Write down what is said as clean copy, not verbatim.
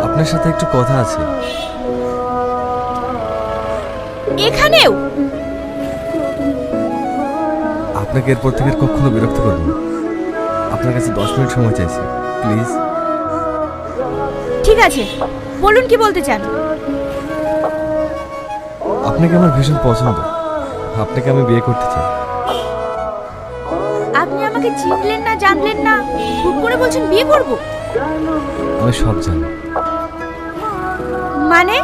আপনার সাথে একটু কথা আছে। এখানেও? আপনাকে এরপর থেকে আর কখনো বিরক্ত করব না। আপনার কাছে 10 মিনিট সময় চাইছি, প্লিজ। ঠিক আছে, বলুন কি বলতে চান। আপনাকে আমার ভীষণ পছন্দ। আপনাকে আমি বিয়ে করতে চাই। আপনি আমাকে চিনলেন না, জানলেন না, হুট করে বলছেন বিয়ে করব? আমি সব জানি। মানে